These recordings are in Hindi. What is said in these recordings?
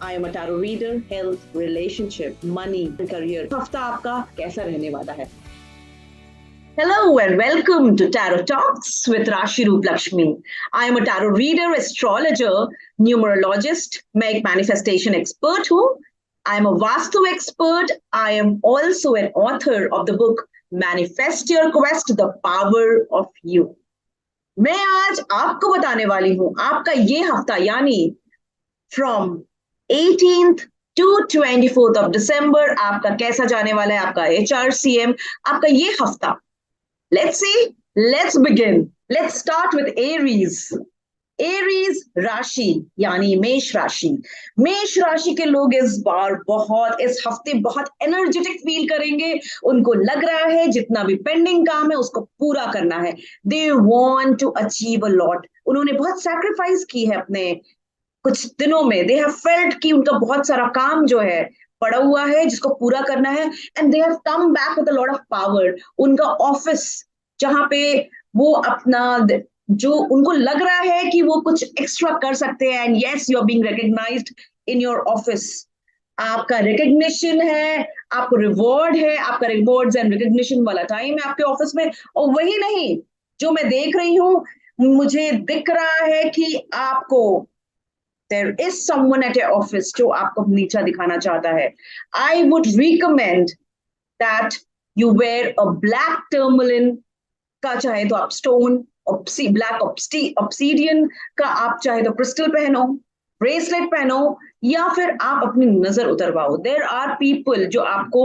I am a tarot reader, health, relationship, money, career. हफ्ता आपका कैसा रहने वाला है? Hello and welcome to Tarot Talks with Rashi Roop Lakshmi. I am a tarot reader, astrologer, numerologist, मैं एक manifestation expert हूँ. I am a Vastu expert. I am also an author of the book Manifest Your Quest, The Power of You. मैं आज आपको बताने वाली हूँ आपका ये हफ्ता यानी from 18th to 24th of December आपका कैसा जाने वाला है, आपका HRCM, आपका ये हफ्ता. Let's see. Let's begin. Let's start with Aries. Aries राशि यानी मेष राशि. मेष राशि के लोग इस हफ्ते बहुत एनर्जेटिक फील करेंगे. उनको लग रहा है जितना भी पेंडिंग काम है उसको पूरा करना है. They want to achieve a lot. उन्होंने बहुत सैक्रिफाइस की है अपने कुछ दिनों में. दे हैव फेल्ट कि उनका बहुत सारा काम जो है पड़ा हुआ है जिसको पूरा करना है. And they have come back with a lot of power. उनका ऑफिस जहां पे वो अपना जो उनको लग रहा है कि वो कुछ एक्स्ट्रा कर सकते हैं. And yes, you are being recognised in your office. आपका रिकग्निशन है, आपको रिवॉर्ड है. आपका रिवॉर्ड्स एंड रिकग्निशन वाला टाइम है आपके ऑफिस में. और वही नहीं, जो मैं देख रही हूँ, मुझे दिख रहा है कि आपको there is someone at your office जो आपको नीचा दिखाना चाहता है. I would recommend that you wear a black tourmaline का, चाहे तो आप स्टोन ब्लैक ऑब्सीडियन का, आप चाहे तो क्रिस्टल पहनो, ब्रेसलेट पहनो, या फिर आप अपनी नजर उतरवाओ. देयर आर पीपल जो आपको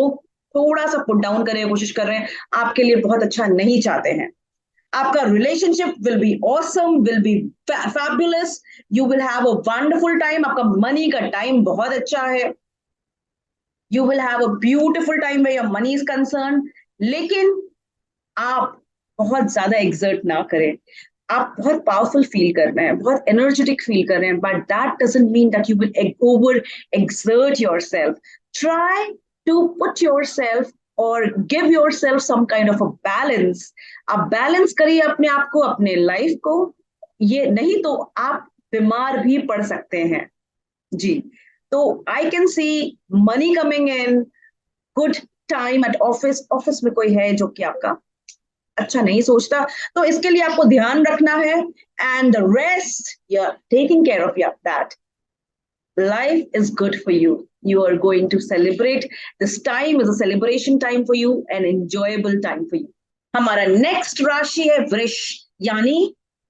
थोड़ा सा पुट डाउन करने की कोशिश कर रहे हैं, आपके लिए बहुत अच्छा नहीं चाहते हैं. आपका relationship will be awesome, will be fabulous. You will have a wonderful time. आपका मनी का टाइम बहुत अच्छा है. You will have a beautiful time where your money is concern. लेकिन आप बहुत ज्यादा एक्सर्ट ना करें. आप बहुत पावरफुल फील कर रहे हैं, बहुत एनर्जेटिक फील कर रहे हैं, but that doesn't mean that you will over exert yourself. Try to put yourself और give yourself some kind of a balance. आप बैलेंस करिए अपने आप को, अपने लाइफ को. ये नहीं तो आप बीमार भी पड़ सकते हैं जी. तो आई can C money coming in, good time at office. Office में कोई है जो कि आपका अच्छा नहीं सोचता, तो इसके लिए आपको ध्यान रखना है. And the rest you are taking care of your that. Life is good for you. You are going to celebrate. This time is a celebration time for you, an enjoyable time for you. हमारा नेक्स्ट राशि है वृष यानी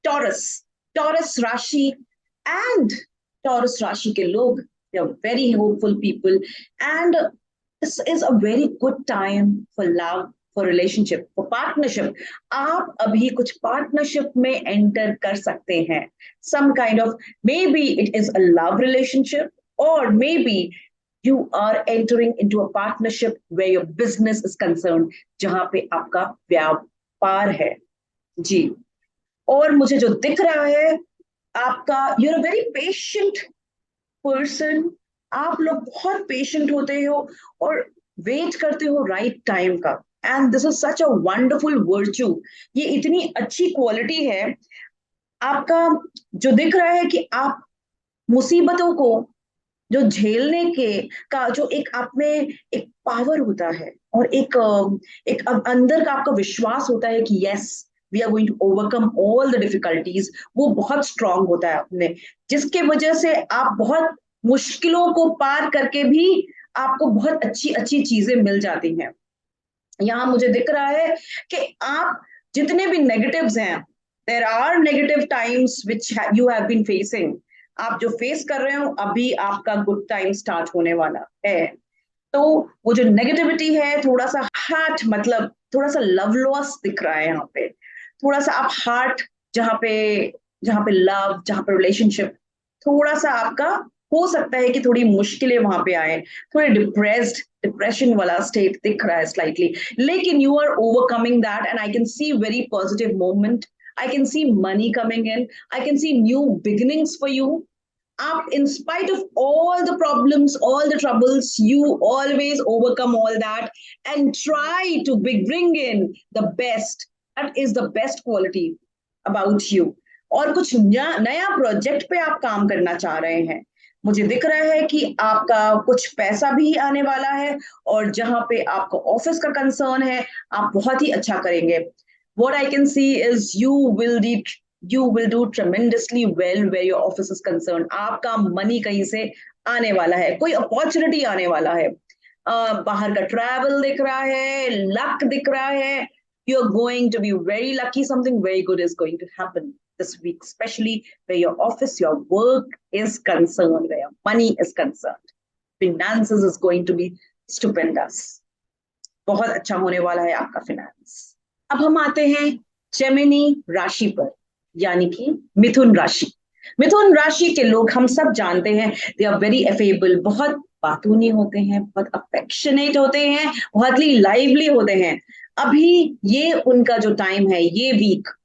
टॉरस. टॉरस राशि एंड टॉरस राशि के लोग, they are very hopeful people, and this is a very good time for love, for relationship, for partnership. आप अभी कुछ पार्टनरशिप में एंटर कर सकते हैं. some kind of, maybe it is a love relationship, or maybe you are entering into a partnership where your business is concerned, जहां पे आपका व्यापार है जी. और मुझे जो दिख रहा है, आपका you are a very patient person. आप लोग बहुत पेशेंट होते हो और वेट करते हो राइट टाइम का. And this is such a wonderful virtue. ये इतनी अच्छी क्वालिटी है आपका. जो दिख रहा है कि आप मुसीबतों को जो झेलने के का जो एक आप में एक पावर होता है, और एक अंदर का आपका विश्वास होता है कि yes, we are going to overcome all the difficulties, वो बहुत स्ट्रांग होता है अपने, जिसके वजह से आप बहुत मुश्किलों को पार करके भी आपको बहुत अच्छी अच्छी चीजें मिल जाती हैं. यहाँ मुझे दिख रहा है कि आप जितने भी नेगेटिव्स हैं, there are negative times which you have been facing. आप जो फेस कर रहे हो, अभी आपका गुड टाइम स्टार्ट होने वाला है. तो वो जो नेगेटिविटी है, थोड़ा सा हार्ट, मतलब थोड़ा सा लव लॉस दिख रहा है यहाँ पे. थोड़ा सा आप हार्ट, जहाँ पे लव, जहाँ पे रिलेशनशिप, थोड़ा सा आपका हो सकता है कि थोड़ी मुश्किलें वहां पे आए. थोड़े डिप्रेशन वाला स्टेट दिख रहा है स्लाइटली. लेकिन you are overcoming that and I can see very positive moment. I can see money coming in. I can see new beginnings for you. Up, in spite of all the problems, all the troubles, you always overcome all that and try to bring in the best. That is the best quality about you. और कुछ नया प्रोजेक्ट पे आप काम करना चाह रहे हैं. मुझे दिख रहा है कि आपका कुछ पैसा भी आने वाला है, और जहां पे आपका ऑफिस का कंसर्न है आप बहुत ही अच्छा करेंगे. What I can see is you will do tremendously well where your office is concerned. आपका मनी कहीं से आने वाला है, कोई अपॉर्चुनिटी आने वाला है. बाहर का ट्रैवल दिख रहा है, लक दिख रहा है. You are going to be very lucky. Something very good is going to happen this week, especially where your office, your work is concerned, where your money is concerned. Finances is going to be stupendous. बहुत अच्छा होने वाला है आपका फिनेंस. अब हम आते हैं जेमिनी राशि पर, यानी कि मिथुन राशि. मिथुन राशि के लोग हम सब जानते हैं, दे आर वेरी एफेबल, बहुत बातूनी होते हैं, बहुत अफेक्शनेट होते हैं, बहुत ही लाइवली होते हैं. अभी ये उनका जो टाइम है, ये वीक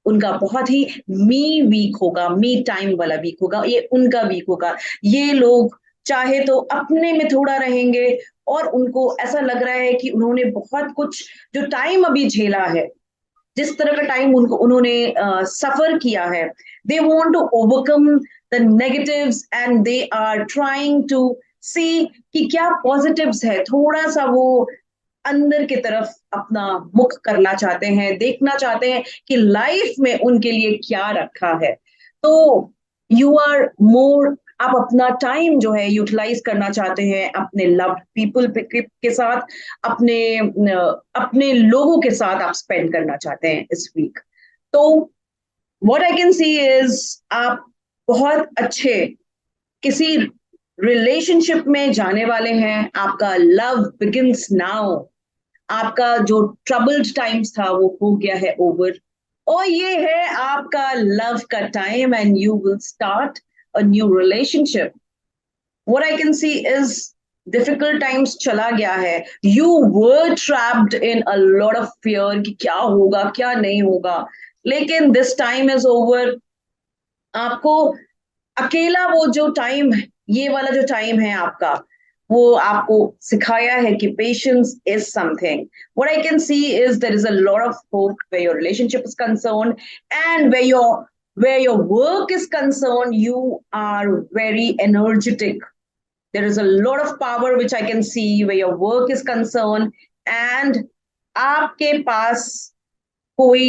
उनका बहुत ही मी वीक होगा, मी टाइम वाला वीक होगा, ये उनका वीक होगा. ये लोग चाहे तो अपने में थोड़ा रहेंगे, और उनको ऐसा लग रहा है कि उन्होंने बहुत कुछ जो टाइम अभी झेला है, जिस तरह का टाइम उन्होंने सफर किया है, they want to overcome the negatives and they are trying to see कि क्या पॉजिटिव्स है. थोड़ा सा वो अंदर की तरफ अपना मुख करना चाहते हैं, देखना चाहते हैं कि लाइफ में उनके लिए क्या रखा है. तो यू आर मोर, आप अपना टाइम जो है यूटिलाइज करना चाहते हैं अपने लव्ड पीपल के साथ, अपने अपने लोगों के साथ आप स्पेंड करना चाहते हैं इस वीक. तो what I can see is आप बहुत अच्छे किसी रिलेशनशिप में जाने वाले हैं. आपका लव बिगिंस नाउ. आपका जो ट्रबल्ड टाइम्स था वो हो गया है ओवर, और ये है आपका लव का time, and you will start a new relationship. What I can see is difficult times चला गया है. You were trapped in a lot of fear कि क्या होगा क्या नहीं होगा, लेकिन दिस टाइम इज ओवर. आपको अकेला वो जो टाइम, ये वाला जो टाइम है आपका, वो आपको सिखाया है कि patience is something. What I can see is there is a lot of hope where your relationship is concerned, and where your work is concerned, you are very energetic. There is a lot of power which I can see where your work is concerned, and आपके पास कोई,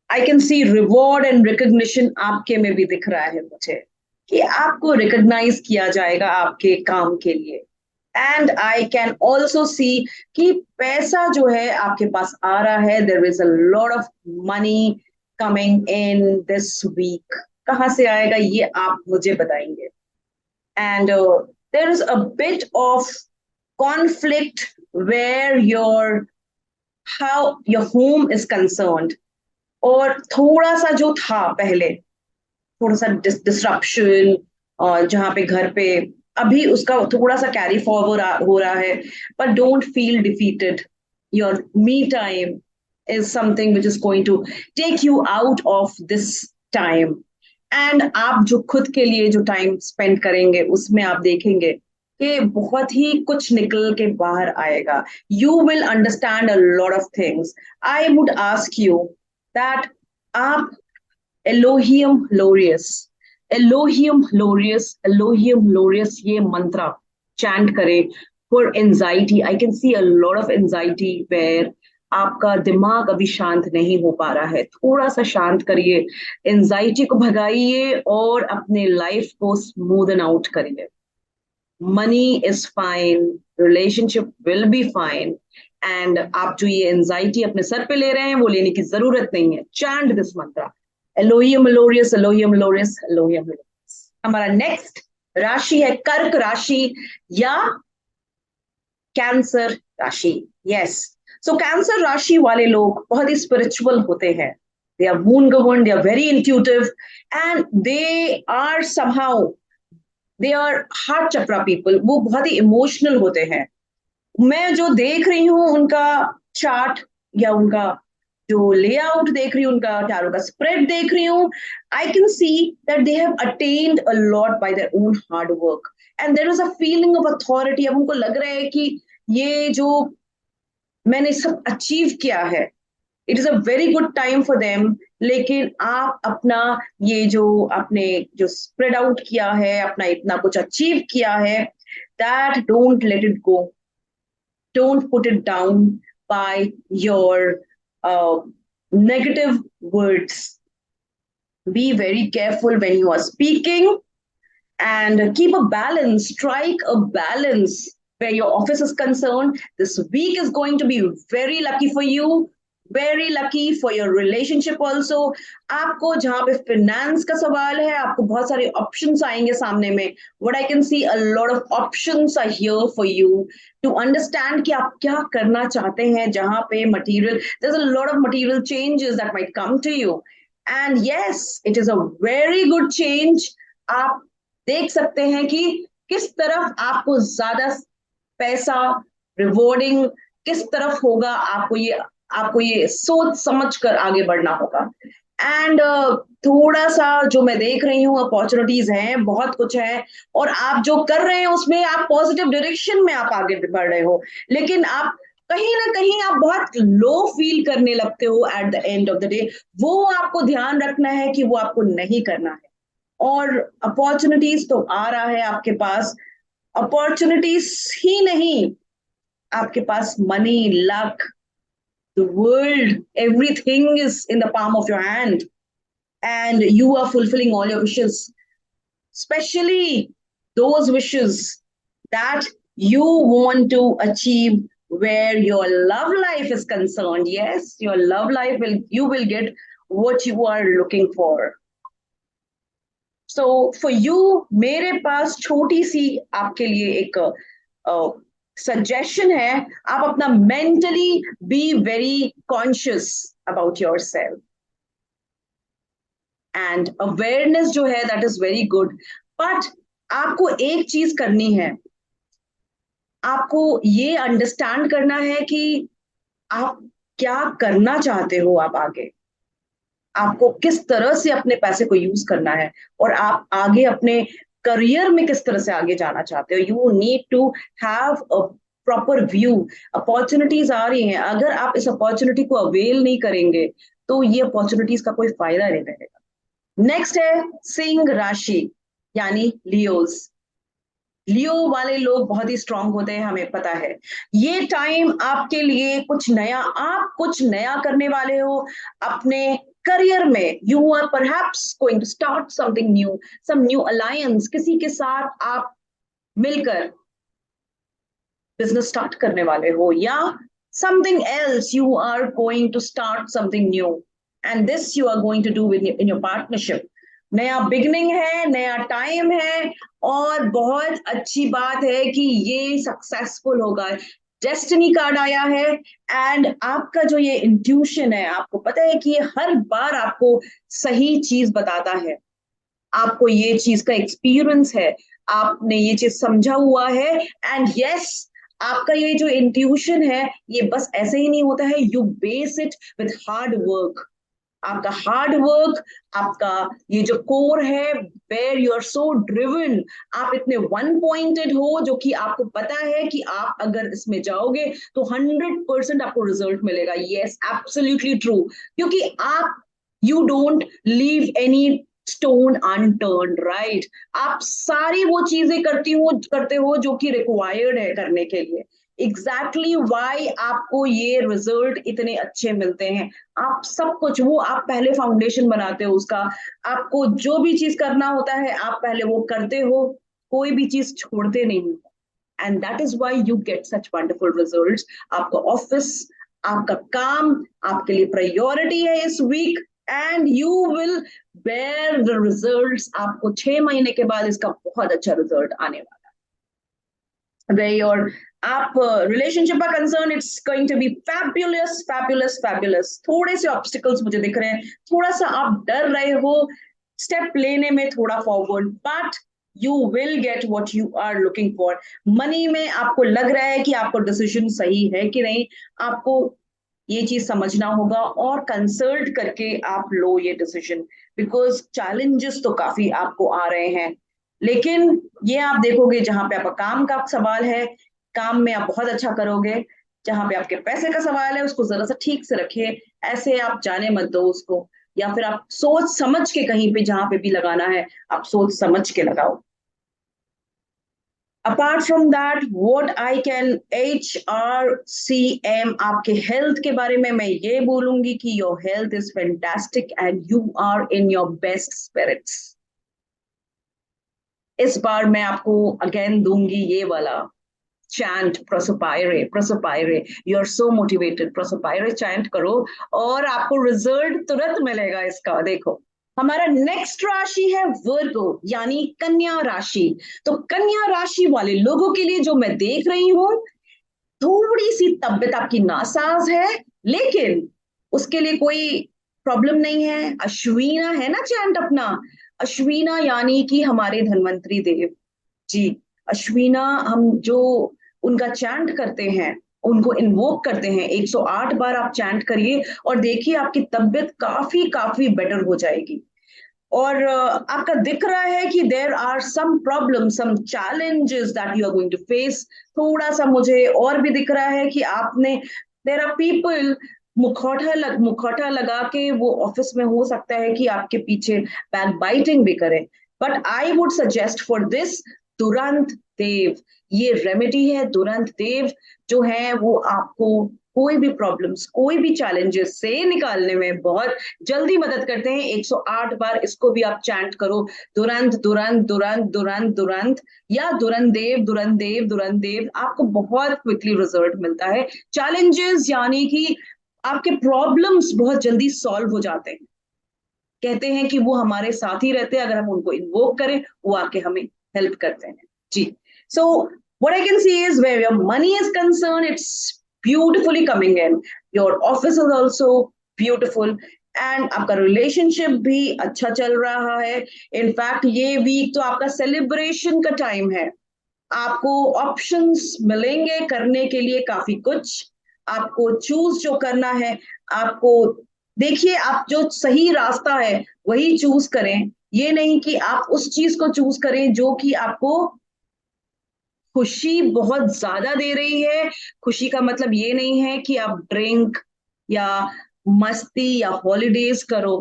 आई can C reward and recognition आपके में भी दिख रहा है मुझे, कि आपको रिकॉग्नाइज किया जाएगा आपके काम के लिए. And I can also see कि पैसा जो है आपके पास आ रहा है. There is a lot of money coming in this week. कहाँ से आएगा ये आप मुझे बताएंगे. And there is a bit of conflict where your how your home is concerned. और थोड़ा सा जो था पहले, थोड़ा सा डिस्ट्रप्शन, और जहां पे घर पे अभी उसका थोड़ा सा कैरी फॉरवर्ड हो रहा है. But don't feel defeated. Your me time is something which is going to take you out of this time. And आप जो खुद के लिए जो टाइम स्पेंड करेंगे, उसमें आप देखेंगे कि बहुत ही कुछ निकल के बाहर आएगा. You will understand a lot of things. I would ask you that आप Elohim Glorious, Elohim Glorious, Elohim Glorious ये मंत्र chant करें for anxiety. I can see a lot of anxiety where आपका दिमाग अभी शांत नहीं हो पा रहा है. थोड़ा सा शांत करिए, एंजाइटी को भगाइए और अपने लाइफ को स्मूदन आउट करिए. Money is fine, relationship will be fine, and आप जो ये एंजाइटी अपने सर पे ले रहे हैं वो लेने की जरूरत नहीं है. चैंट दिस मंत्र, एलोहियम लोरियस, एलोहियम लोरियस, एलोहियम लोरियस. हमारा नेक्स्ट राशि है कर्क राशि या कैंसर राशि. यस, सो कैंसर राशि वाले लोग बहुत ही स्पिरिचुअल होते हैं. They are moon govern, they are very intuitive, and they are somehow, they are heart chakra people. वो बहुत ही इमोशनल होते हैं. मैं जो देख रही हूँ उनका चार्ट या उनका जो लेआउट देख रही हूँ, उनका टैरो का स्प्रेड देख रही हूँ, I can see that they have attained a lot by their own hard work, and there is a feeling of authority. अब उनको लग रहा है कि ये जो मैंने सब अचीव किया है, it is a very good time for them. लेकिन आप अपना ये जो आपने जो स्प्रेड आउट किया है, अपना इतना कुछ अचीव किया है, that don't let it go, don't put it down by your negative words. Be very careful when you are speaking and keep a balance, strike a balance where your office is concerned. This week is going to be very lucky for you, very lucky for your relationship also. आपको जहां पे finance का सवाल है, आपको बहुत सारे options आएंगे सामने में. What I can see, a lot of options are here for you to understand कि आप क्या करना चाहते हैं. जहां पे material, there's a lot of material changes that might come to you. And yes, it is a very good change. आप देख सकते हैं कि किस तरफ आपको ज्यादा पैसा, रिवॉर्डिंग किस तरफ होगा. आपको ये सोच समझ कर आगे बढ़ना होगा. एंड थोड़ा सा जो मैं देख रही हूँ, अपॉर्चुनिटीज हैं, बहुत कुछ है, और आप जो कर रहे हैं उसमें आप पॉजिटिव डायरेक्शन में आप आगे बढ़ रहे हो, लेकिन आप कहीं ना कहीं आप बहुत लो फील करने लगते हो eight the end of the day. वो आपको ध्यान रखना है कि वो आपको नहीं करना है. और अपॉर्चुनिटीज तो आ रहा है आपके पास. अपॉर्चुनिटीज ही नहीं, आपके पास money, luck, the world, everything is in the palm of your hand, and you are fulfilling all your wishes, especially those wishes that you want to achieve where your love life is concerned. Yes, your love life will, you will get what you are looking for. So for you, मेरे पास छोटी सी आपके लिए एक सजेशन है. आप अपना mentally be very conscious about your self, and awareness जो है that is very good. But आपको एक चीज करनी है, आपको ये अंडरस्टैंड करना है कि आप क्या करना चाहते हो. आप आगे, आपको किस तरह से अपने पैसे को यूज करना है, और आप आगे अपने करियर में किस तरह से आगे जाना चाहते हो. You need to have a proper view. Opportunities आ रही हैं, अगर आप इस अपॉर्चुनिटी को अवेल नहीं करेंगे तो ये अपॉर्चुनिटीज का कोई फायदा नहीं रहेगा. नेक्स्ट है सिंह राशि, यानी लियोज. लियो वाले लोग बहुत ही स्ट्रांग होते हैं, हमें पता है. ये टाइम आपके लिए कुछ नया, आप कुछ नया करने वाले हो अपने करियर में. You are perhaps going to start something new, some new alliance. किसी के साथ आप मिलकर बिजनेस स्टार्ट करने वाले हो, या something else, you are going to start something new, and this you are going to do in your partnership. नया बिगनिंग है, नया टाइम है, और बहुत अच्छी बात है कि ये सक्सेसफुल होगा. डेस्टिनी कार्ड आया है, एंड आपका जो ये इंट्यूशन है, आपको पता है कि ये हर बार आपको सही चीज बताता है. आपको ये चीज का एक्सपीरियंस है, आपने ये चीज समझा हुआ है. एंड यस, आपका ये जो इंट्यूशन है, ये बस ऐसे ही नहीं होता है. You base it with hard work. आपका हार्ड वर्क, आपका ये जो कोर है, where you are so driven, आप इतने वन पॉइंटेड हो, जो कि आपको पता है कि आप अगर इसमें जाओगे तो 100% आपको रिजल्ट मिलेगा. Yes, absolutely true. क्योंकि आप, you don't leave any stone unturned, right. आप सारी वो चीजें करते हो जो कि रिक्वायर्ड है करने के लिए. एग्जैक्टली वाई आपको ये रिजल्ट इतने अच्छे मिलते हैं. आप सब कुछ, वो आप पहले फाउंडेशन बनाते हो उसका. आपको जो भी चीज करना होता है, आप पहले वो करते हो, कोई भी चीज छोड़ते नहीं. And that is why you get such wonderful results. आपका ऑफिस, आपका काम आपके लिए प्रायोरिटी है इस week, and you will bear the results. आपको 6 महीने के बाद इसका बहुत अच्छा रिजल्ट आने वाला है. where your आप रिलेशनशिप का concern, it's going to be fabulous, fabulous, fabulous. थोड़े से ऑब्स्टिकल्स मुझे दिख रहे हैं, थोड़ा सा आप डर रहे हो स्टेप लेने में थोड़ा forward, but you will get what you are looking for. Money में आपको लग रहा है कि आपको डिसीजन सही है कि नहीं, आपको ये चीज समझना होगा और कंसल्ट करके आप लो ये डिसीजन. बिकॉज चैलेंजेस तो काफी आपको आ रहे हैं, लेकिन ये आप देखोगे, जहां पे आपका काम का सवाल है, काम में आप बहुत अच्छा करोगे. जहां पे आपके पैसे का सवाल है, उसको जरा सा ठीक से रखिए, ऐसे आप जाने मत दो उसको. या फिर आप सोच समझ के कहीं पे जहां पे भी लगाना है आप सोच समझ के लगाओ। Apart from that what I can HRCM आपके हेल्थ के बारे में मैं ये बोलूंगी कि your health is fantastic and you are in your best spirits. इस बार मैं आपको अगेन दूंगी ये वाला चैंट, प्रोसोपायरे प्रोसोपायरे, यू आर सो मोटिवेटेड, प्रोसोपायरे चैंट करो और आपको रिजल्ट तुरंत मिलेगा इसका। देखो हमारा नेक्स्ट राशि है वर्गो यानी कन्या राशि। तो कन्या राशि वाले लोगों के लिए जो मैं देख रही हूँ, थोड़ी सी तबीयत आपकी नासाज है, लेकिन उसके लिए कोई प्रॉब्लम नहीं है। अश्वीना है ना चैंट अपना, अश्वीना यानी कि हमारे धन्वंतरी देव जी। अश्वीना हम जो उनका चैंट करते हैं, उनको इन्वोक करते हैं, 108 बार आप चैंट करिए और देखिए आपकी तबीयत काफी काफी बेटर हो जाएगी। और आपका दिख रहा है कि there are some problem some challenges that you are going to face. थोड़ा सा मुझे और भी दिख रहा है कि आपने, देर आर पीपल मुखौटा लगा के वो ऑफिस में हो सकता है कि आपके पीछे बैक बाइटिंग भी करें। But I would suggest for this तुरंत देव, ये रेमेडी है तुरंत देव, जो है वो आपको कोई भी प्रॉब्लम्स कोई भी चैलेंजेस से निकालने में बहुत जल्दी मदद करते हैं। 108 बार इसको भी आप चैंट करो, दुरंत दुरंत दुरंत दुरंत दुरंत, या दुरंत देव दुरंत देव, आपको बहुत क्विकली रिजल्ट मिलता है। चैलेंजेस यानी कि आपके प्रॉब्लम्स बहुत जल्दी सॉल्व हो जाते हैं। कहते हैं कि वो हमारे साथ ही रहते हैं, अगर हम उनको इन्वोक करें वो आके हमें हेल्प करते हैं जी। सो what I can see is where your money is concerned, it's beautifully coming in. Your office is also beautiful and आपका रिलेशनशिप भी अच्छा चल रहा है। इनफैक्ट ये वीक तो आपका सेलिब्रेशन का टाइम है, आपको ऑप्शंस मिलेंगे करने के लिए काफी कुछ, आपको चूज जो करना है आपको, देखिए आप जो सही रास्ता है वही चूज करें। ये नहीं कि आप उस चीज को चूज करें जो कि आपको खुशी बहुत ज्यादा दे रही है। खुशी का मतलब ये नहीं है कि आप ड्रिंक या मस्ती या हॉलीडेज करो।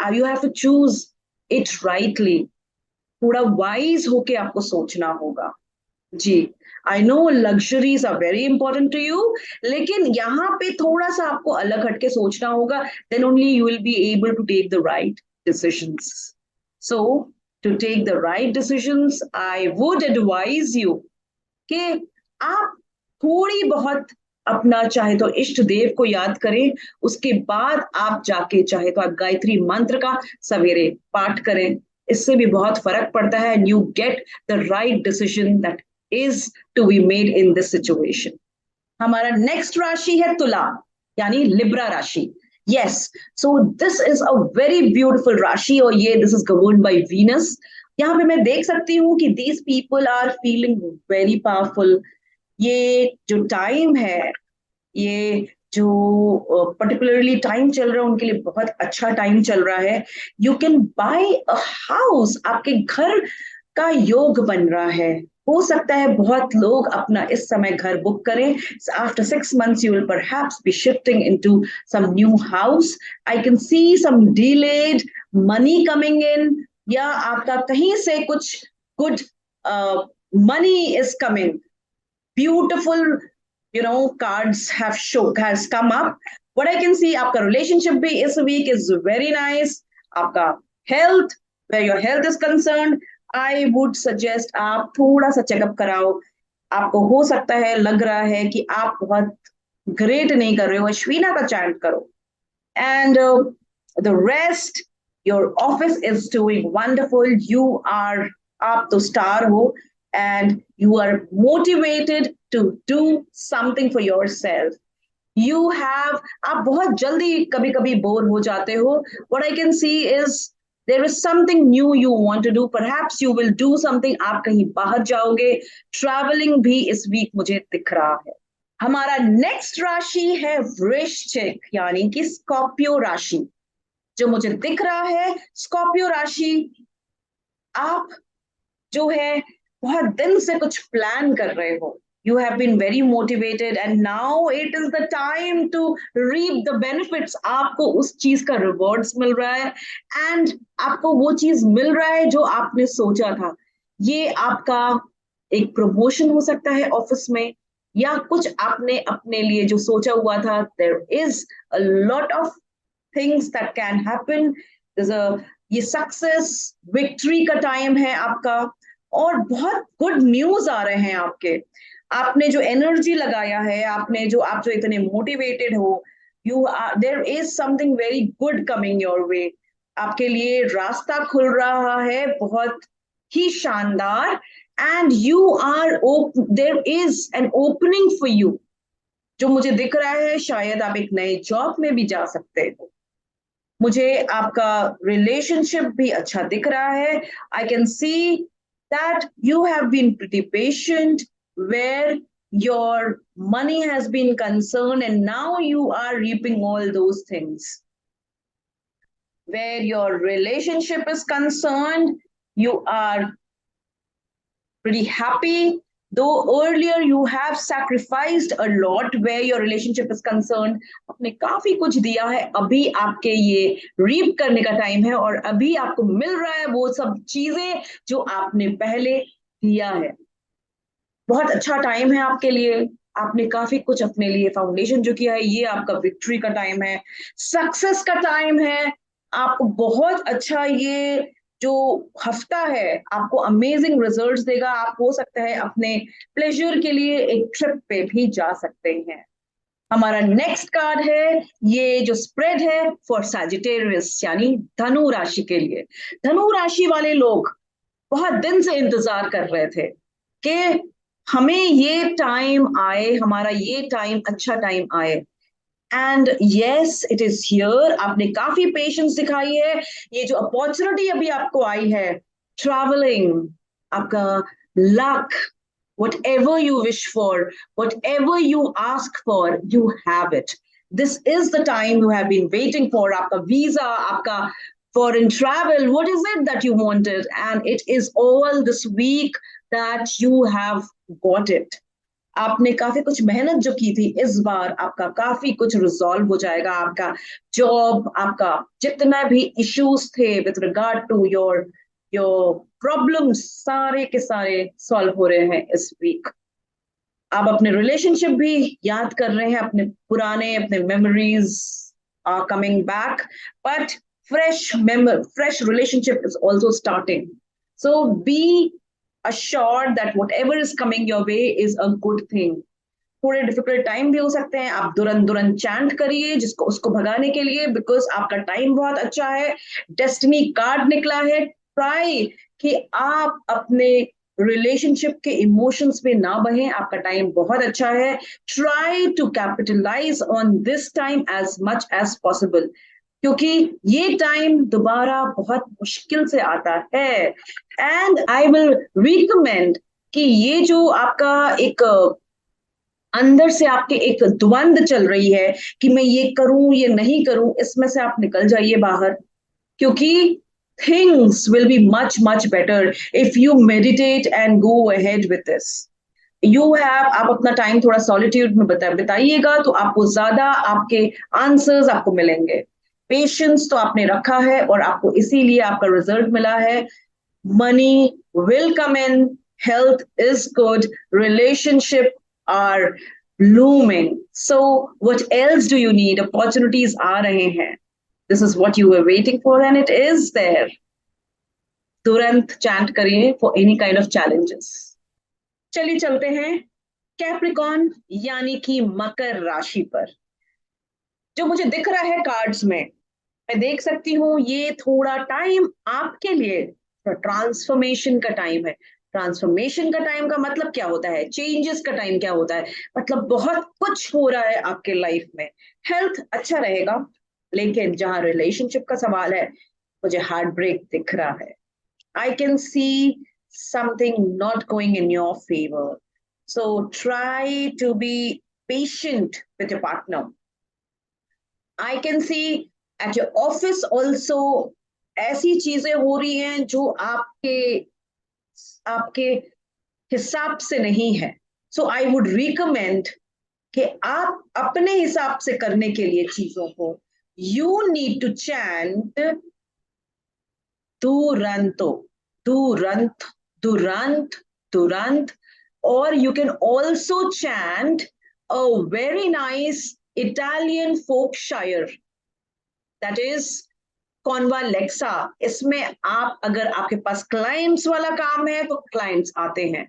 You have to choose it rightly, थोड़ा वाइज होके आपको सोचना होगा जी। I know luxuries are very important to you, लेकिन यहाँ पे थोड़ा सा आपको अलग हटके सोचना होगा, then only you will be able to take the right decisions. So to take the right decisions I would advise you कि आप थोड़ी बहुत अपना चाहे तो इष्ट देव को याद करें, उसके बाद आप जाके चाहे तो आप गायत्री मंत्र का सवेरे पाठ करें। इससे भी बहुत फर्क पड़ता है and you get the right decision that is to be made in this situation. हमारा नेक्स्ट राशि है तुला यानी लिब्रा राशि। Yes, so this is a very beautiful rashi और ये this is governed by Venus. यहाँ पे मैं देख सकती हूँ कि these people are feeling very powerful. ये जो टाइम है, ये जो पर्टिकुलरली टाइम चल रहा है उनके लिए बहुत अच्छा टाइम चल रहा है। You can buy a house, आपके घर का योग बन रहा है। हो सकता है बहुत लोग अपना इस समय घर बुक करें। After 6 months you will perhaps be shifting into some new house. I can see some delayed money coming in, या आपका कहीं से कुछ good money is coming. Beautiful, cards has come up. What I can see, आपका relationship भी इस week is very nice. आपका health, where your health is concerned, I would suggest आप थोड़ा सा चेकअप कराओ। आपको हो सकता है, लग रहा है कि आप बहुत ग्रेट नहीं कर रहे हो, अश्विना का चैंट करो। And the rest, your office is doing wonderful. You are up to star ho, and you are motivated to do something for yourself. You have, आप बहुत जल्दी कभी कभी बोर हो जाते हो। What I can see is there is something new you want to do. Perhaps you will do something. आप कहीं बाहर जाओगे, ट्रैवलिंग भी इस वीक मुझे दिख रहा है। हमारा नेक्स्ट राशि है वृश्चिक यानी कि स्कॉर्पियो राशि। जो मुझे दिख रहा है स्कॉर्पियो राशि, आप जो है बहुत दिन से कुछ प्लान कर रहे हो, You have been very motivated and now it is the time to reap the benefits. आपको उस चीज का रिवॉर्ड्स मिल रहा है एंड आपको वो चीज मिल रहा है जो आपने सोचा था. ये आपका एक प्रमोशन हो सकता है ऑफिस में, या कुछ आपने अपने लिए जो सोचा हुआ था. There is a lot of things that can happen. There's a ये सक्सेस विक्ट्री का टाइम है आपका, और बहुत गुड न्यूज आ रहे हैं आपके. आपने जो एनर्जी लगाया है, आपने जो आप जो इतने मोटिवेटेड हो, you are there is something very good coming your way. आपके लिए रास्ता खुल रहा है बहुत ही शानदार. And you are there is an opening for you. जो मुझे दिख रहा है, शायद आप एक नए जॉब में भी जा सकते हो. मुझे आपका रिलेशनशिप भी अच्छा दिख रहा है. I can see that you have been pretty patient where your money has been concerned, and now you are reaping all those things. Where your relationship is concerned, you are pretty happy. Though earlier you have sacrificed a lot where your relationship is concerned, आपने काफी कुछ दिया है. अभी आपके ये रीप करने का टाइम है और अभी आपको मिल रहा है वो सब चीजें जो आपने पहले दिया है. बहुत अच्छा टाइम है आपके लिए. आपने काफी कुछ अपने लिए फाउंडेशन जो किया है, ये आपका विक्ट्री का टाइम है, सक्सेस का टाइम है. आपको बहुत अच्छा ये जो हफ्ता है आपको अमेजिंग रिजल्ट्स देगा. आप हो सकता है अपने प्लेजर के लिए एक ट्रिप पे भी जा सकते हैं. हमारा नेक्स्ट कार्ड है, ये जो स्प्रेड है फॉर सैजिटेरियस यानी धनु राशि के लिए. धनु राशि वाले लोग बहुत दिन से इंतजार कर रहे थे कि हमें ये टाइम आए, हमारा ये टाइम अच्छा टाइम आए. And yes, it is here. आपने काफी पेशेंस दिखाई है. ये जो अपॉर्चुनिटी अभी आपको आई है, ट्रैवलिंग, आपका luck, whatever you wish for, whatever you ask for, you have it. This is the time you have been waiting for. Aapka visa, aapka foreign travel, what is it that you wanted? And it is all this week that you have got it. आपने काफी कुछ मेहनत जो की थी, इस बार आपका काफी कुछ रिजॉल्व हो जाएगा. आपका जॉब, आपका जितना भी इश्यूज थे with regard to your problems, सारे के सारे सॉल्व हो रहे हैं इस वीक. आप अपने रिलेशनशिप भी याद कर रहे हैं, अपने पुराने, अपने memories are coming back, but fresh relationship is also starting. So be assured that whatever is coming your way is a good thing. थोड़े डिफिकल्ट टाइम भी हो सकते हैं. आप दुरंत चैंट करिए जिसको उसको भगाने के लिए, बिकॉज आपका टाइम बहुत अच्छा है. डेस्टिनी कार्ड निकला है. ट्राई कि आप अपने रिलेशनशिप के इमोशंस पे ना बहें. आपका टाइम बहुत अच्छा है. Try to capitalise on this time as much as possible, क्योंकि ये टाइम दोबारा बहुत मुश्किल से आता है. एंड आई विल रिकमेंड कि ये जो आपका एक अंदर से आपके एक द्वंद चल रही है कि मैं ये करूं ये नहीं करूं, इसमें से आप निकल जाइए बाहर. क्योंकि things will be much better if you meditate and go ahead with this. आप अपना टाइम थोड़ा सॉलिट्यूड में बिताइएगा तो आपको ज्यादा आपके आंसर्स आपको मिलेंगे. पेशेंस तो आपने रखा है और आपको इसीलिए आपका रिजल्ट मिला है. Money will come in, health is good, relationship are looming. So what else do you need? Opportunities आ रहे हैं. This is what you were waiting for and it is there. तुरंत चैंट करिए for any kind of challenges. चलिए चलते हैं कैप्रिकॉन यानी कि मकर राशि पर. जो मुझे दिख रहा है कार्ड्स में, मैं देख सकती हूँ ये थोड़ा टाइम आपके लिए ट्रांसफॉर्मेशन का टाइम है. ट्रांसफॉर्मेशन का टाइम का मतलब क्या होता है, चेंजेस का टाइम क्या होता है, मतलब बहुत कुछ हो रहा है आपके लाइफ में. हेल्थ अच्छा रहेगा, लेकिन जहां रिलेशनशिप का सवाल है, मुझे हार्ट ब्रेक दिख रहा है. I can see something not going in your favour. So try to be patient with your partner. I can see at your office also ऐसी चीजें हो रही हैं जो आपके हिसाब से नहीं है. सो आई वुड रिकमेंड कि आप अपने हिसाब से करने के लिए चीजों को, यू नीड टू चैंट दुरंतो, durant, durant, durant, or you can also chant a very nice Italian folk shire, that is कॉन्वालेक्सा. इसमें आप, अगर आपके पास क्लाइंट्स वाला काम है तो क्लाइंट्स आते हैं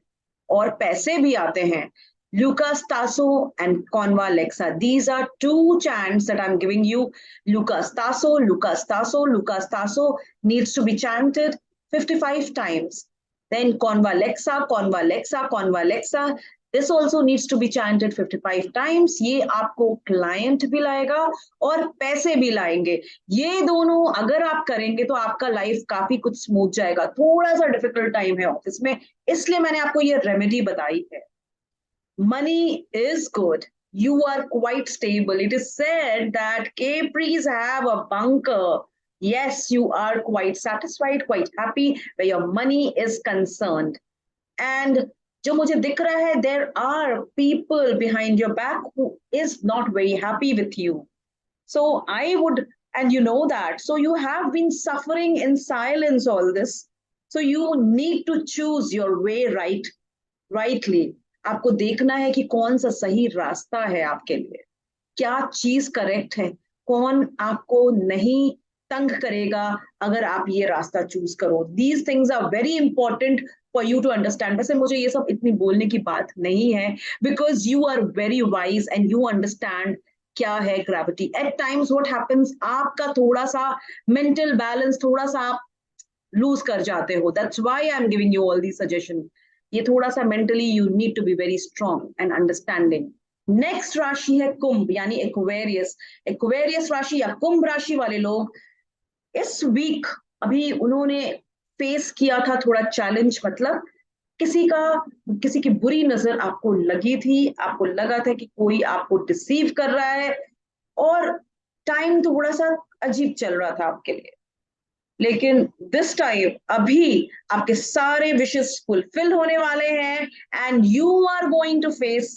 और पैसे भी आते हैं. Lucas Tasso and Convalexa. These are two chants that I'm giving you. Lucas Tasso, Lucas Tasso, Lucas Tasso needs to be chanted 55 times. Then Convalexa, Convalexa, Convalexa. This also needs to be chanted 55 times. ये आपको क्लाइंट भी लाएगा और पैसे भी लाएंगे. ये दोनों अगर आप करेंगे तो आपका लाइफ काफी कुछ स्मूथ जाएगा. थोड़ा सा डिफिकल्ट टाइम है ऑफिस में, इसलिए मैंने आपको ये रेमेडी बताई है. Money is good. You are quite stable. It is said that Capris have a bunker. Yes, you are quite satisfied, quite happy where your money is concerned. And जो मुझे दिख रहा है, there are people behind your back who is not very happy with you. So I would, and you know that. So you have been suffering in silence all this. So you need to choose your way rightly. आपको देखना है कि कौन सा सही रास्ता है आपके लिए, क्या चीज करेक्ट है, कौन आपको नहीं तंग करेगा अगर आप ये रास्ता चूज करो. These things are very important for you to understand. वैसे मुझे ये सब इतनी बोलने की बात नहीं है, because you are very wise and you understand क्या है gravity. At times what happens, आपका थोड़ा सा मेंटल बैलेंस थोड़ा सा आप लूज कर जाते हो. That's why I am giving you all the suggestion. ये थोड़ा सा mentally you need to be very strong and understanding. Next राशि है कुंभ यानी एक्वेरियस. एक्वेरियस राशि या कुंभ राशि वाले लोग इस वीक, अभी उन्होंने फेस किया था थोड़ा चैलेंज. मतलब किसी की बुरी नजर आपको लगी थी, आपको लगा था कि कोई आपको डिसीव कर रहा है और टाइम थोड़ा सा अजीब चल रहा था आपके लिए. लेकिन दिस टाइम अभी आपके सारे विशेस फुलफिल होने वाले हैं and you are going to face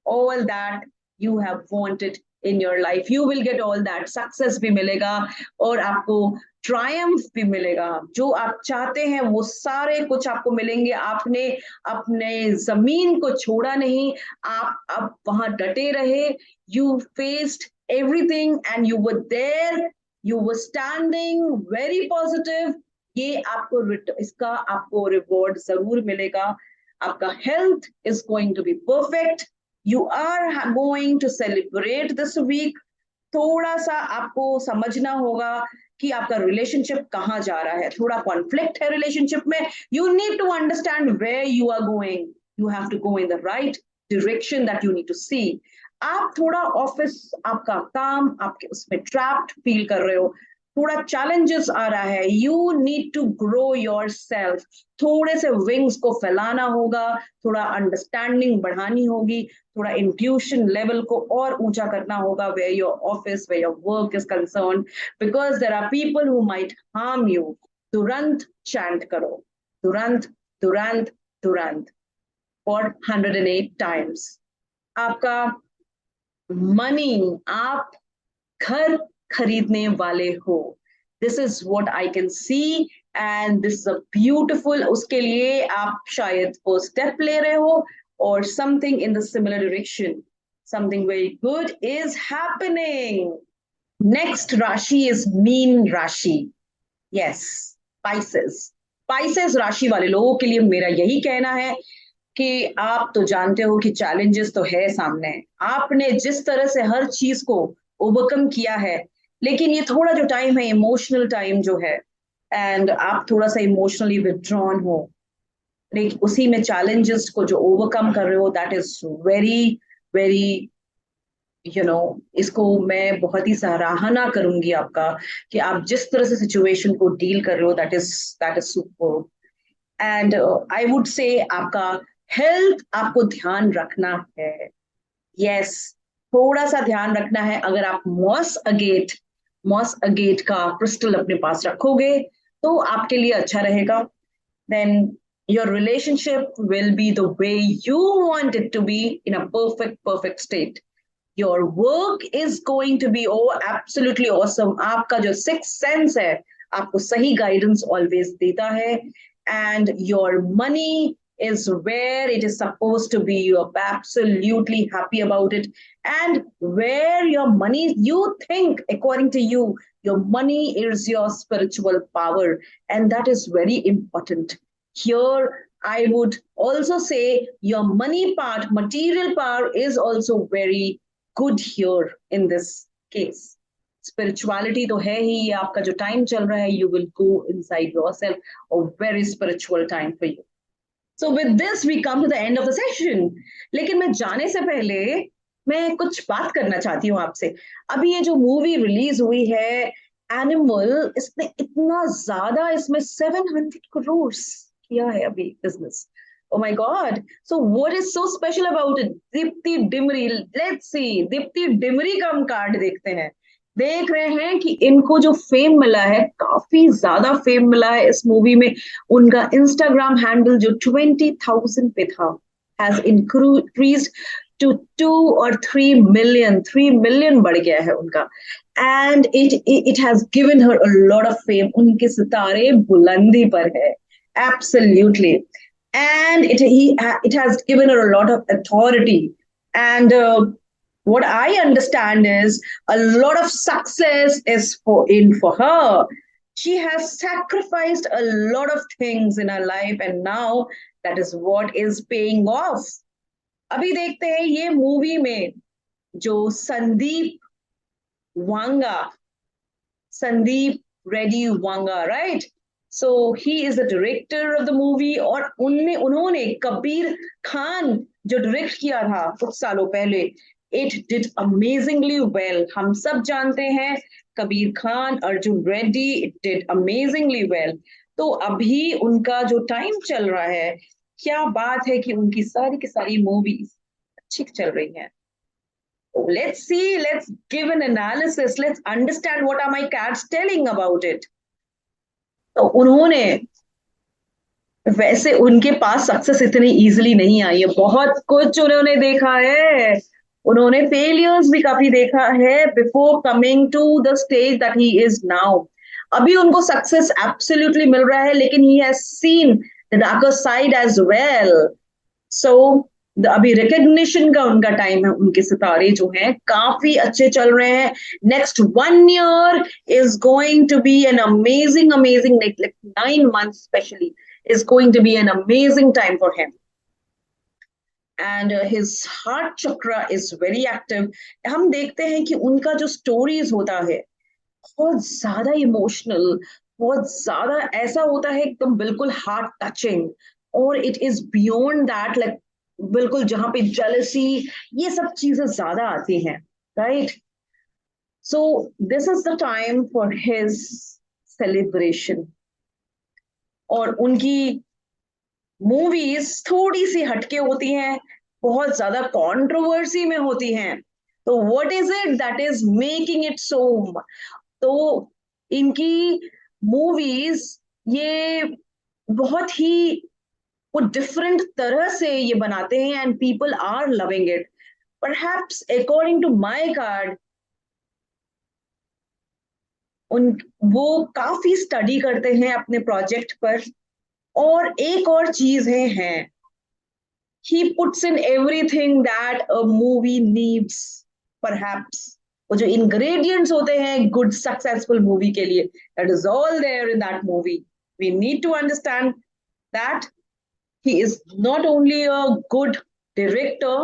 all that you have wanted in your life. You will get all that. Success भी मिलेगा और आपको ट्रायम्फ भी मिलेगा. जो आप चाहते हैं वो सारे कुछ आपको मिलेंगे. आपने अपने जमीन को छोड़ा नहीं, आप अब वहां डटे रहे. You faced everything and you were there, you were standing very positive. ये आपको इसका आपको रिवॉर्ड जरूर मिलेगा. आपका health is going to be perfect. You are going to celebrate this week. थोड़ा सा आपको समझना होगा कि आपका रिलेशनशिप कहाँ जा रहा है. थोड़ा कॉन्फ्लिक्ट है रिलेशनशिप में. You need to understand where you are going. You have to go in the right direction that you need to see. आप थोड़ा ऑफिस, आपका काम, आपके उसमें ट्रैप्ड फील कर रहे हो, थोड़ा चैलेंजेस आ रहा है. You need to grow your self. थोड़े से विंग्स को फैलाना होगा, थोड़ा अंडरस्टैंडिंग बढ़ानी होगी, थोड़ा इंट्यूशन लेवल को और ऊंचा करना होगा where your office, where your work is concerned, because there are people who might harm you. तुरंत चैंट करो, तुरंत तुरंत तुरंत for 108 times. आपका मनी, आप घर खरीदने वाले हो. This is what I can C and this is a beautiful. उसके लिए आप शायद वो स्टेप ले रहे हो और something in the similar direction, something very good is happening. Next राशि इज मीन राशि. Yes, spices. स्पाइसेस राशि वाले लोगों के लिए मेरा यही कहना है कि आप तो जानते हो कि चैलेंजेस तो है सामने. आपने जिस तरह से हर चीज को ओवरकम किया है, लेकिन ये थोड़ा जो टाइम है, इमोशनल टाइम जो है, एंड आप थोड़ा सा इमोशनली विथड्रॉन हो, लेकिन उसी में चैलेंजेस को जो ओवरकम कर रहे हो, दैट इज वेरी वेरी इसको मैं बहुत ही सराहना करूंगी आपका कि आप जिस तरह से सिचुएशन को डील कर रहे हो, that is super. And I would say आपका हेल्थ आपको ध्यान रखना है. यस, थोड़ा सा ध्यान रखना है. अगर आप मॉस अगेट का क्रिस्टल अपने पास रखोगे तो आपके लिए अच्छा रहेगा. Then Your relationship will be the way you want it to be, in a perfect state. Your work is going to be, oh, absolutely awesome. आपका जो sixth sense है, आपको सही guidance always देता है. And your money is where it is supposed to be. You're absolutely happy about it. And where your money, you think, according to you, your money is your spiritual power. And that is very important. Here, I would also say your money part, material power, is also very good here in this case. Spirituality तो है ही, ये आपका जो टाइम चल रहा है, you will go inside yourself, a very spiritual time for you. So with this we come to the end of the session. लेकिन मैं जाने से पहले मैं कुछ बात करना चाहती हूँ आपसे. अभी ये जो मूवी रिलीज हुई है एनिमल, इसने इतना ज्यादा, इसमें 700 करोड़ किया है अभी business. Oh my God. So what is so special about it? Deepti Dimri. Let's see. Deepti Dimri का हम कार्ड देखते हैं. देख रहे हैं कि इनको जो फेम मिला है, काफी ज्यादा फेम मिला है इस मूवी में. उनका इंस्टाग्राम हैंडल जो 20,000 पे था has increased to 2 or 3 million. 3 million बढ़ गया है उनका. And it has given her a lot of fame. उनके सितारे बुलंदी पर है. Absolutely. And it has given her a lot of authority. And what I understand is a lot of success is for her. She has sacrificed a lot of things in her life, and now that is what is paying off. अभी देखते हैं ये मूवी में जो Sandeep Reddy Vanga, right? So he is the director of the movie. और उन्होंने कबीर खान जो डायरेक्ट किया था कुछ सालों पहले, it did amazingly well. हम सब जानते हैं Kabir Khan, Arjun Reddy, it did amazingly well. तो अभी उनका जो टाइम चल रहा है, क्या बात है कि उनकी सारी की सारी मूवीज अच्छी चल रही हैं. Let's see, let's give an analysis, let's understand what are my cards telling about it. तो उन्होंने, वैसे उनके पास सक्सेस इतनी इजीली नहीं आई है, बहुत कुछ उन्होंने देखा है. उन्होंने फेलियर्स भी काफी देखा है before coming to the stage that he is now. अभी उनको सक्सेस एब्सोल्युटली मिल रहा है, लेकिन he has seen the darker side as well. So अभी रिकग्निशन का उनका टाइम है. उनके सितारे जो हैं काफी अच्छे चल रहे हैं. Next 1 year is going to be an amazing like 9 months especially is going to be an amazing time for him. And his heart chakra is very active. हम देखते हैं कि उनका जो स्टोरीज होता है बहुत ज्यादा इमोशनल, बहुत ज्यादा ऐसा होता है एकदम बिल्कुल हार्ट टचिंग. और it is beyond that, like बिल्कुल जहां पे जेलसी, ये सब चीजें ज्यादा आती हैं, right? So this is the time for his celebration. और उनकी मूवीज थोड़ी सी हटके होती हैं, बहुत ज्यादा कंट्रोवर्सी में होती हैं. तो what is it that is making it so? तो इनकी मूवीज ये बहुत ही वो डिफरेंट तरह से ये बनाते हैं, and people are loving it. Perhaps according to my card, वो काफी स्टडी करते हैं अपने प्रोजेक्ट पर. और एक और चीज है he puts in everything that a movie needs. Perhaps वो जो ingredients होते हैं good successful movie के लिए, that is all there in that movie. We need to understand that he is not only a good director,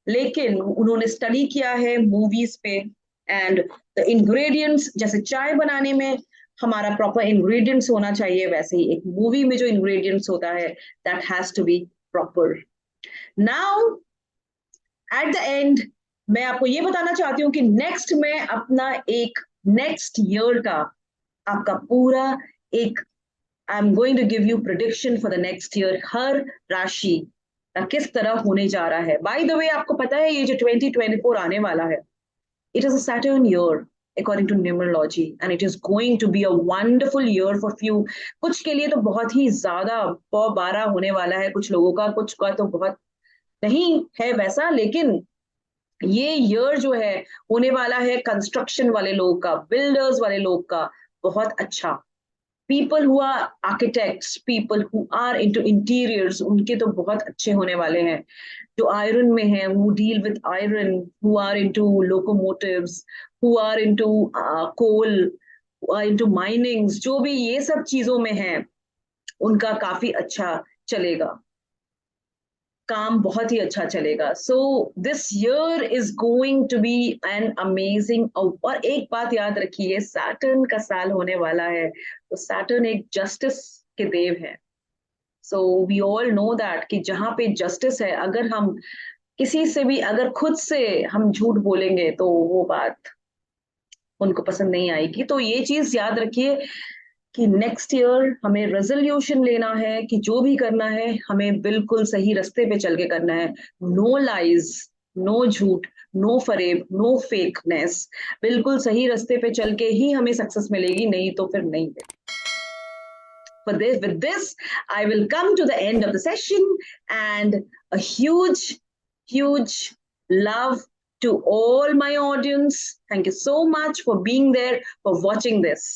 लेकिन उन्होंने स्टडी किया है मूवीज पे. एंड द इंग्रेडिएंट्स, जैसे चाय बनाने में हमारा प्रॉपर इंग्रेडिएंट्स होना चाहिए, वैसे ही एक मूवी में जो इंग्रेडिएंट्स होता है that has to be proper. Now at the end मैं आपको ये बताना चाहती हूँ कि नेक्स्ट मैं अपना एक नेक्स्ट ईयर का आपका पूरा एक I am going to give you prediction for the next year. हर राशि किस तरह होने जा रहा है. बाय द वे, आपको पता है ये जो 2024 आने वाला है, it is a Saturn year. according to numerology, and it is going to be a wonderful year for few. कुछ के लिए तो बहुत ही ज्यादा 12 होने वाला है, कुछ लोगों का, कुछ का तो बहुत नहीं है वैसा, लेकिन ये ईयर जो है होने वाला है कंस्ट्रक्शन वाले लोग का, बिल्डर्स वाले लोग का बहुत अच्छा। People who are architects, people who are into interiors, उनके तो बहुत अच्छे होने वाले हैं। जो आयरन में है, who deal with iron, who are into locomotives, who are into coal, into minings, जो भी ये सब चीजों में है उनका काफी अच्छा चलेगा, काम बहुत ही अच्छा चलेगा। So this year is going to be an amazing. और एक बात याद रखिए, सैटर्न का साल होने वाला है, तो सैटर्न एक जस्टिस के देव है। So we all know that कि जहां पे जस्टिस है, अगर हम किसी से भी अगर खुद से हम झूठ बोलेंगे तो वो बात उनको पसंद नहीं आएगी। तो ये चीज याद रखिए कि नेक्स्ट ईयर हमें रेजोल्यूशन लेना है कि जो भी करना है हमें बिल्कुल सही रास्ते पे चल के करना है। नो लाइज, नो झूठ, नो फरेब, नो फेकनेस, बिल्कुल सही रास्ते पे चल के ही हमें सक्सेस मिलेगी, नहीं तो फिर नहीं मिलेगी। With this, I will come to the end of the session, and a huge, huge love to all my audience. Thank you so much for being there, for watching this.